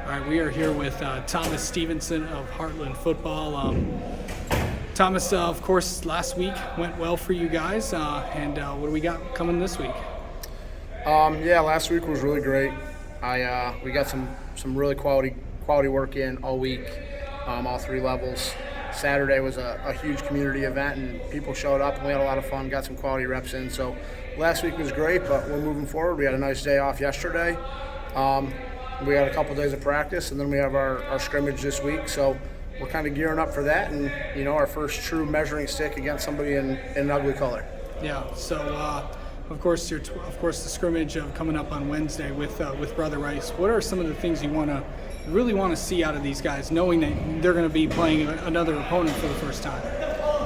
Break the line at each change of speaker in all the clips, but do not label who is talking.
All right, we are here with Thomas Stevenson of Hartland football. Thomas, of course, last week went well for you guys, and what do we got coming this week?
Yeah, last week was really great. We got some really quality work in all week, all three levels. Saturday was a huge community event, and people showed up, and we had a lot of fun, got some quality reps in. So last week was great, but we're moving forward. We had a nice day off yesterday. We had a couple days of practice, and then we have our scrimmage this week. So we're kind of gearing up for that, and our first true measuring stick against somebody in an ugly color.
Yeah. So of course the scrimmage coming up on Wednesday with Brother Rice. What are some of the things you really want to see out of these guys, knowing that they're going to be playing another opponent for the first time?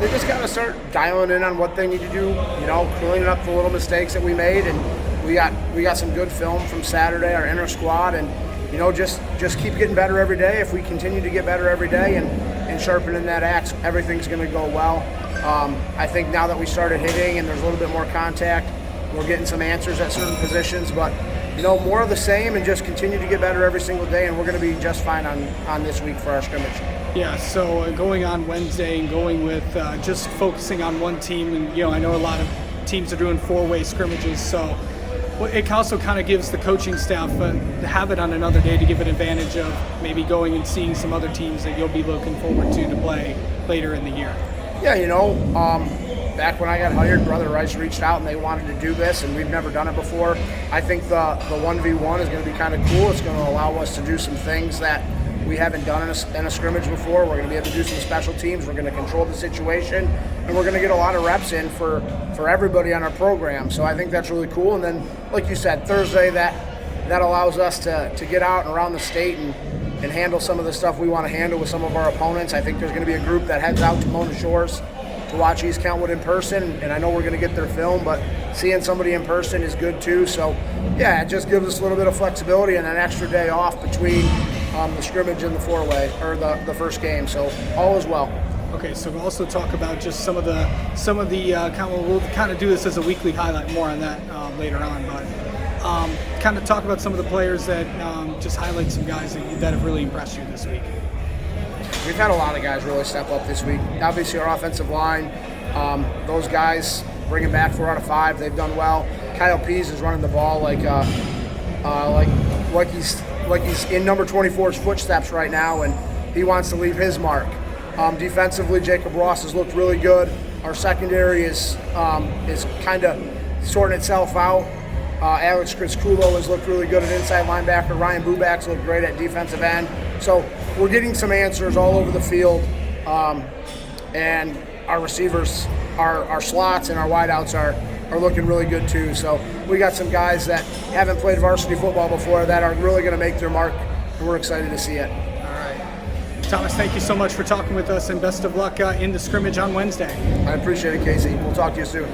They just got to start dialing in on what they need to do. Cleaning up the little mistakes that we made, and we got some good film from Saturday, our inner squad, and just keep getting better every day. If we continue to get better every day and sharpening that axe, everything's going to go well. I think now that we started hitting and there's a little bit more contact, we're getting some answers at certain positions, but more of the same, and just continue to get better every single day, and we're going to be just fine on this week for our scrimmage.
Yeah, so going on Wednesday and going with just focusing on one team, and I know a lot of teams are doing four-way scrimmages, so it also kind of gives the coaching staff the habit on another day to give an advantage of maybe going and seeing some other teams that you'll be looking forward to play later in the year.
Yeah, back when I got hired, Brother Rice reached out and they wanted to do this, and we've never done it before. I think the 1v1 is going to be kind of cool. It's going to allow us to do some things that we haven't done in a scrimmage before. We're going to be able to do some special teams. We're going to control the situation, and we're going to get a lot of reps in for everybody on our program. So I think that's really cool. And then, like you said, Thursday, that allows us to get out and around the state and handle some of the stuff we want to handle with some of our opponents. I think there's going to be a group that heads out to Mona Shores to watch East Kentwood in person, and I know we're going to get their film, but seeing somebody in person is good too. So yeah, it just gives us a little bit of flexibility and an extra day off between the scrimmage and the four-way, or the first game. So all is well.
Okay, so we'll also talk about just some of the we'll kind of do this as a weekly highlight, more on that later on, but kind of talk about some of the players that just highlight some guys that have really impressed you this week.
We've had a lot of guys really step up this week. Obviously, our offensive line, those guys bringing back 4 out of 5. They've done well. Kyle Pease is running the ball like he's in number 24's footsteps right now, and he wants to leave his mark. Defensively, Jacob Ross has looked really good. Our secondary is kind of sorting itself out. Alex Crisculo has looked really good at inside linebacker. Ryan Bubak's looked great at defensive end. So we're getting some answers all over the field, and our receivers, our slots and our wideouts are looking really good too. So we got some guys that haven't played varsity football before that are really going to make their mark, and we're excited to see it.
All right. Thomas, thank you so much for talking with us, and best of luck in the scrimmage on Wednesday.
I appreciate it, Casey. We'll talk to you soon.